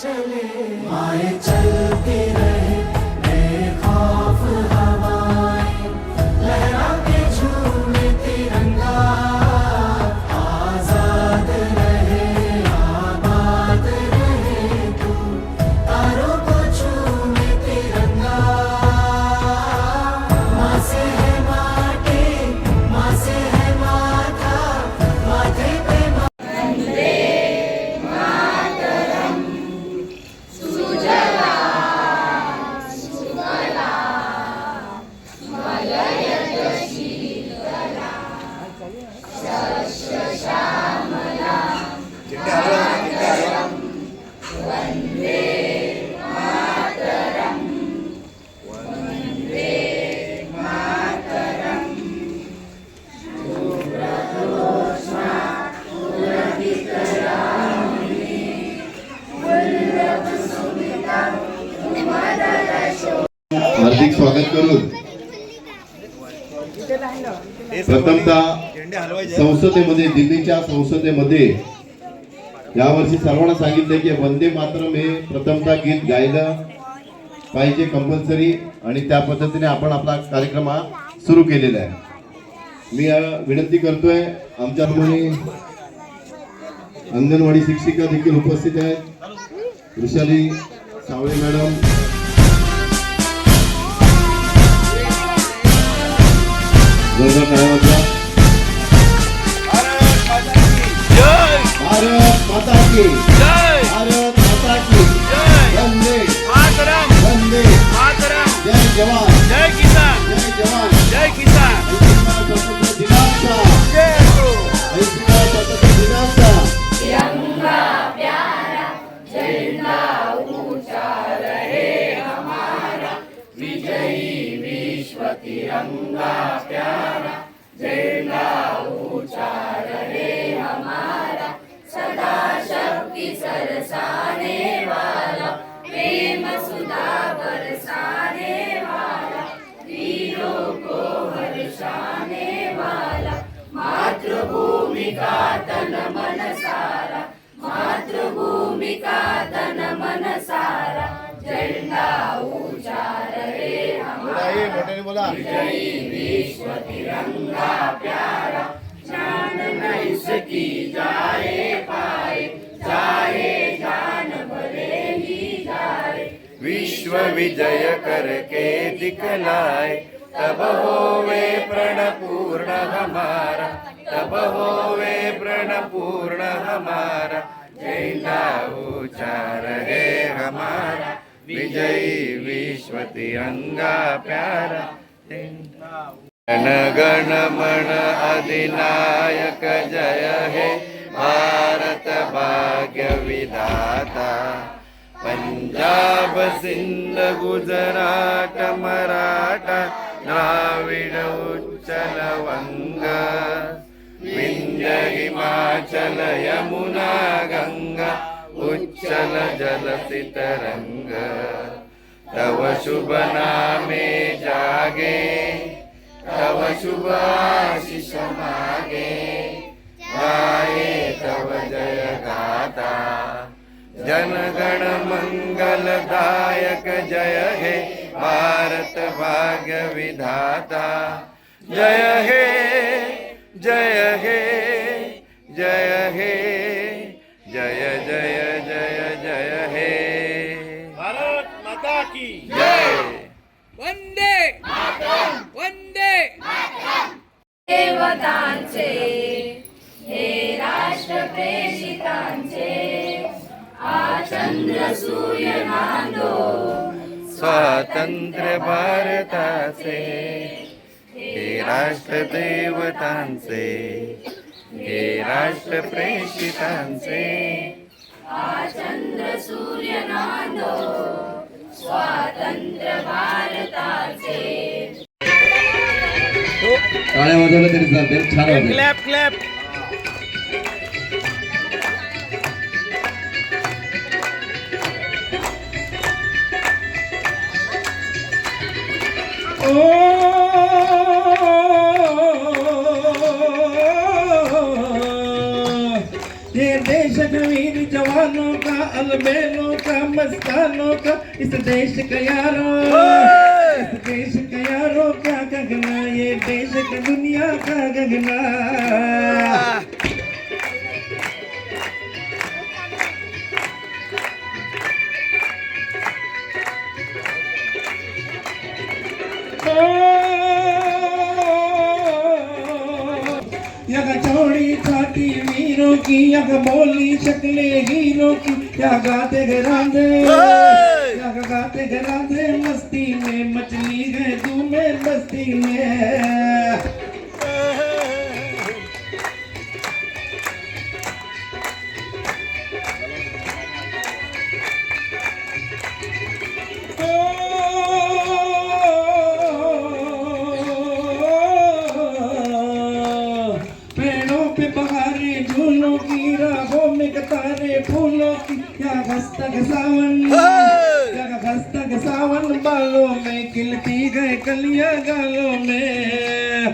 चले माए चलती रहे बेखौफ हवाएं लहरा के झूमे तिरंगा आजाद रहे आबाद रहे तू तारों को छूमे तिरंगा माँ से है माटी माँ से है माथा माथे पे हार्दिक स्वागत करून प्रथमतः संसदेमध्ये दिल्लीच्या संसदेमध्ये यावर्षी सर्वांना सांगितले की वंदे मातरम हे प्रथमतः गीत गायलं पाहिजे कंपल्सरी आणि त्या पद्धतीने आपण आपला कार्यक्रम हा सुरू केलेला आहे। मी विनंती करतोय आमच्या अंगणवाडी शिक्षिका देखील उपस्थित आहेत वृषाली सावळे मॅडम भारत माता की जय भारत माता की वंदे मातरम वंदे मातरम जय जवान जय किसान जय जवान जय किसान स्वतंत्र दिनाचा जय हो स्वतंत्र दिनाचा तिरंगा प्यारा झंडा ऊंचा रहे हमारा विजयी विश्व तिरंगा प्यारा झंडा ऊंचा रहे हमारा सदा शक्ति सरसाने वाला प्रेम सुधा बरसाने वाला वीरों को हर्षाने वाला मातृभूमि का तन मन सारा मातृभूमि का तन मन सारा झंडा ऊंचा रहे हमारा विजयी विश्व तिरंगा प्यारा जान न इसकी जाए पाए जाए जान भले ही जाए विश्व विजय करके दिखलाए तब होवे प्रण पूर्ण हमारा तब होवे प्रण पूर्ण हमारा झंडा ऊंचा रहे हमारा विजयी विश्व तिरंगा प्यारा जन गण मन अधिनायक जय हे भारत भाग्य विधाता पंजाब सिंध गुजरात मराठा द्राविड उच्चल वंग विंध्य हिमाचल यमुना गंगा उच्चल जलसि तरंग तव शुभ नामे जागे तव शुभ आशीष मागे गाये तव जय गाथा जन गण मंगलदायक जय हे भारत भाग्य विधाता जय हे जय हे जय हे जय जय जय जय हे भारत माता की जय वंदे मातरम वंदे देवतांचे हे राष्ट्र प्रेषितांचे चंद्र सूर्य नांदो स्वातंत्र्य भारताचे हे राष्ट्र देवतांचे हे राष्ट्र प्रेषितांचे चंद्र सूर्य नांदो स्वातंत्र्य भारताचे टाळ्या वाजवल्या तरी चालते छान वाटेल क्लॅप क्लॅप हे देश का वीर जवानों का, अलबेलों का, मस्तानों का, इस देश का यारो, इस देश का यारो क्या गगना, ये देश का दुनिया का गगना। यह चौड़ी छाती वीरों की, यह बोली शक्ले हीरों की, या गाते घरांदे, या गाते घरांदे मस्ती में, मछली है तू में मस्ती में। झूलों की राहों में कतारे फूलों की, क्या खस्तक सावन, क्या खस्तक सावन, बालों में खिलती गए कलियां गालों में।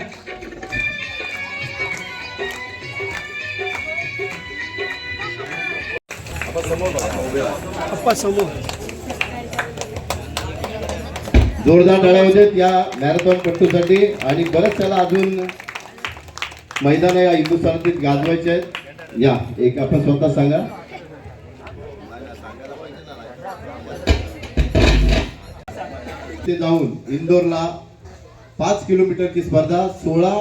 जोरदार टाळ्या होत्यात या मॅरेथॉन पट्टूसाठी आणि बरंच त्याला अजून मैदान या हिंदुस्थानातील गाजवायचे आहेत. या एक आपण स्वतः सांगा. ते जाऊन इंदोरला 5 किलोमीटरची स्पर्धा 16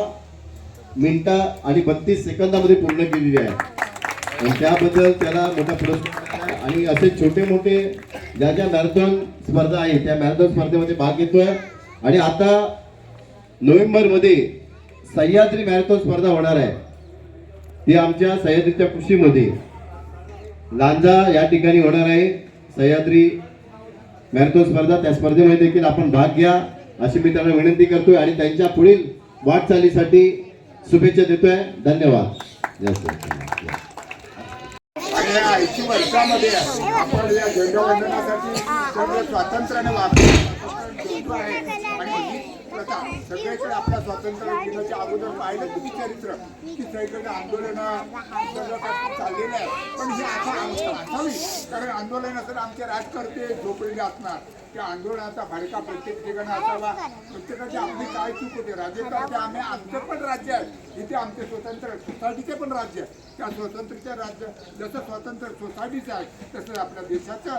मिनिटं आणि 32 सेकंदामध्ये पूर्ण केलेली आहे आणि त्याबद्दल त्याला मोठा पुरस्कार. आणि असे छोटे मोठे ज्या ज्या मॅरेथॉन स्पर्धा आहे त्या मॅरेथॉन स्पर्धेमध्ये भाग घेतोय. आणि आता नोव्हेंबरमध्ये सह्याद्री मॅरेथॉन स्पर्धा होणार आहे. ती आमच्या सह्याद्रीच्या कृषीमध्ये लांजा या ठिकाणी होणार आहे सह्याद्री मॅरेथॉन स्पर्धा. त्या स्पर्धेमध्ये देखील आपण भाग घ्या अशी मी त्यांना विनंती करतोय आणि त्यांच्या पुढील वाटचालीसाठी शुभेच्छा देतोय. धन्यवाद. आणि या 80 वर्षामध्ये आपण या झेंडावंदनासाठी सर्व स्वातंत्र्याने वापरतो आहे. आणि ही प्रथा सगळीकडे आपल्या स्वातंत्र्य दिनाच्या अगोदर पाहिलं तुम्ही चरित्र की सगळीकडे आंदोलनं सर्व काही चाललेलं आहे. पण ही आता असावी, कारण आंदोलन असेल आमचे राजकर्ते झोपलेले असणार. त्या आंदोलनाचा भडका प्रत्येक ठिकाणी असावा. प्रत्येकाची आपली काय चूक होते. राज्यकर्ते आम्ही, आमचं पण राज्य आहे इथे, आमचे स्वतंत्र सोसायटीचे पण राज्य आहे. त्या स्वतंत्रच्या राज्य जसं स्वतंत्र सोसायटीचं आहे तसं आपल्या देशाचं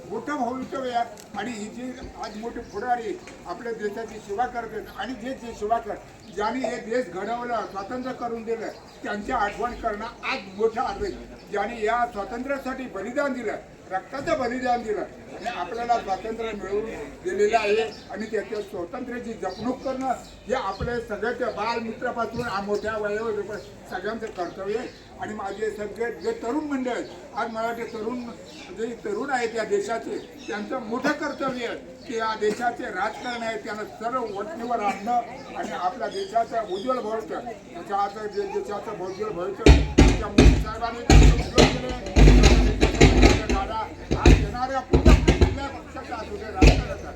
मोठं भवितव्य आहे. आणि ही जी आज मोठे पुढारी आपल्या देशाची सेवा करतात आणि जे सेवा करतात ज्यांनी हे देश घडवलं, स्वातंत्र्य करून दिलं, त्यांची आठवण करणं आज मोठं आहे. ज्यांनी या स्वातंत्र्यासाठी बलिदान दिलं, रक्ताचं बलिदान दिलं आणि आपल्याला स्वातंत्र्य मिळवून दिलेलं आहे. आणि त्याच्या स्वातंत्र्याची जपणूक करणं हे आपले सगळ्याच्या बालमित्रापासून मोठ्या वयोवृद्ध सगळ्यांचं कर्तव्य आहे. आणि माझे सगळे जे तरुण मंडळ आहेत, आज मराठी तरुण जे तरुण आहेत या देशाचे, त्यांचं मोठं कर्तव्य आहे की या देशाचे राजकारण आहे त्यांना सर्व वटणीवर आणणं आणि आपल्या देशाचं उज्ज्वल भविष्य, देशाचं उज्ज्वल भविष्य त्या मोदी साहेबांनी उज्ज्वल केले. आज येणाऱ्या पुन्हा कुठल्या पक्षाचा असू दे राजकारणाचा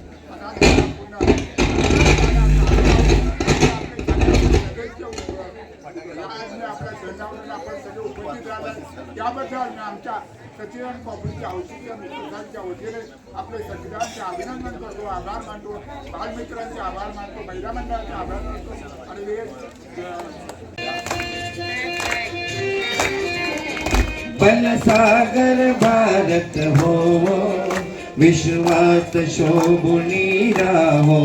आपल्या झेंडावरून आपण सगळे उपस्थित राहिला. त्याबद्दल आमच्या सचिन कॉपरीच्या औषधीच्या मित्रांच्या वतीने आपले सगळ्यांचे अभिनंदन करतो, आभार मानतो. बालमित्रांचे आभार मानतो, महिला मंडळाचे आभार मानतो. आणि बनसागर भारत हो, विश्वात शोभुनी राहो.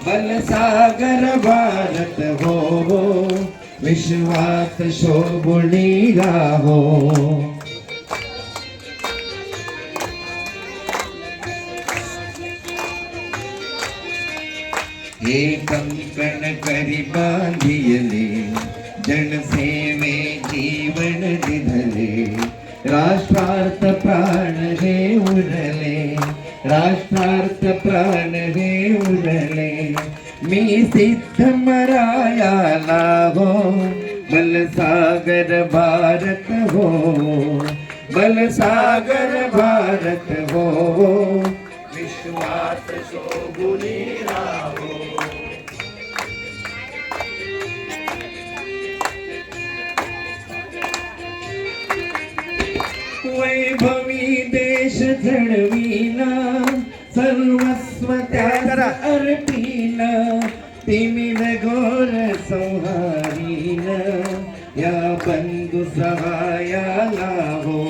बनसागर भारत हो, विश्वात शोभुनी राहो. हे कंकण करी बांधियले, जनसेवे जीवन दिधले. राष्ट्रार्थ प्राण हे उरले, राष्ट्रार्थ प्राण हे उरले. मी सिद्ध मरायाला हो, बलसागर भारत हो, बलसागर भारत हो, विश्वात शोभुनी राहो. वैभवी देश घडवीन सर्वस्व त्याला अर्पीन तिमिर घोर संहारीन या बंधु सहायाला हो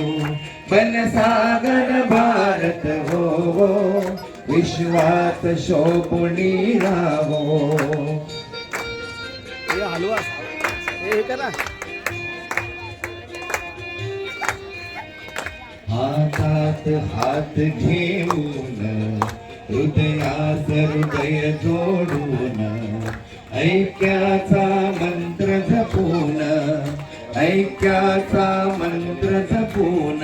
बनसागर भारत हो विश्वात शोभुनी राहो हातात हात घेऊन हृदयास हृदय जोडून ऐक्याचा मंत्र जपून ऐक्याचा मंत्र जपून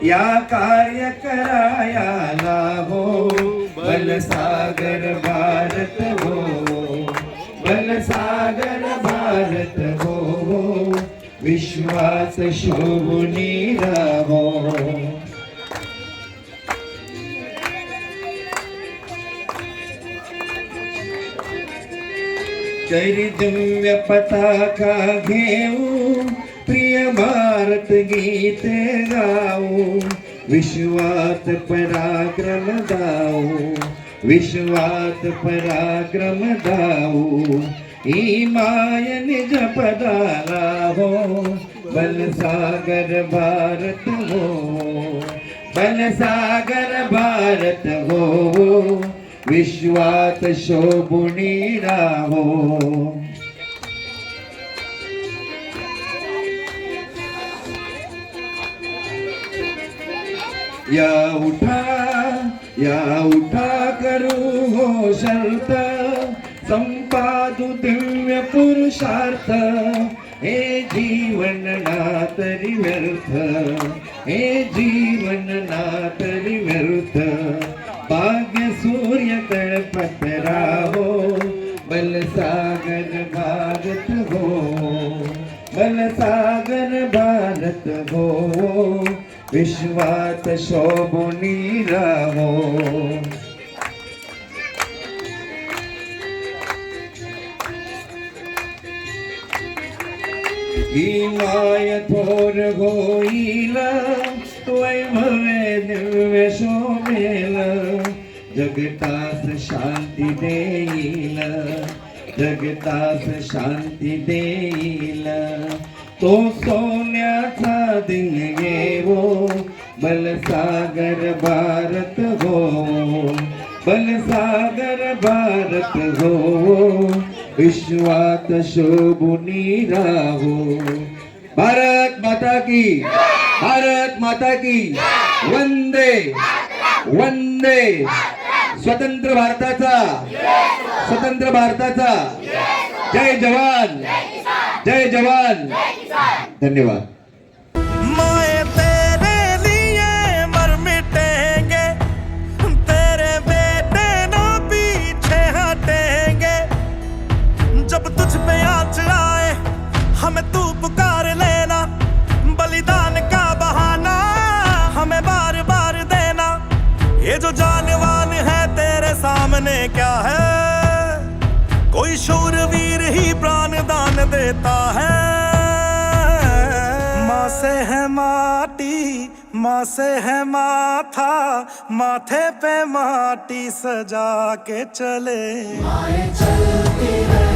या कार्य करायाला हो बलसागर भारत हो बलसागर भारत हो विश्वास शोभुनी राहो तरी दिव्य पताका घेऊ प्रिय भारत गीत गाऊ विश्वात पराक्रम दाऊ विश्वात पराक्रम दाऊ ही माय निज पदाला हो बलसागर भारत हो बलसागर भारत हो विश्वात शोभुनी राहो या उठा करू हो शर्त संपादू दिव्य पुरुषार्थ हे जीवन ना तरी व्यर्थ हे जीवन ना तरी व्यर्थ भाग्य सूर्य तळपत राहो बलसागर भारत हो बलसागर भारत हो विश्वात शोभुनी राहो ही माय थोर होईल वैभवे दिव्य शोभेल जगतास शांती देईल जगतास शांती देईल तो सोन्याचा दिन येवो बलसागर भारत हो बलसागर भारत हो विश्वात शोभुनी राहो भारत माता की वंदे वंदे स्वतंत्र भारताचा जय जवान धन्यवाद माए तेरे लिए मर मिटेंगे तेरे बेटे ना पीछे हटेंगे जब तुझ पे आँच आए हमें तू पुकार लेना बलिदान का बहाना हमें बार बार देना ये जो जानवान है तेरे सामने क्या है कोई शूरवीर ही प्राण दान देता है माँ से है माटी माँ से है माथा माथे पे माटी सजा के चले माए चलती है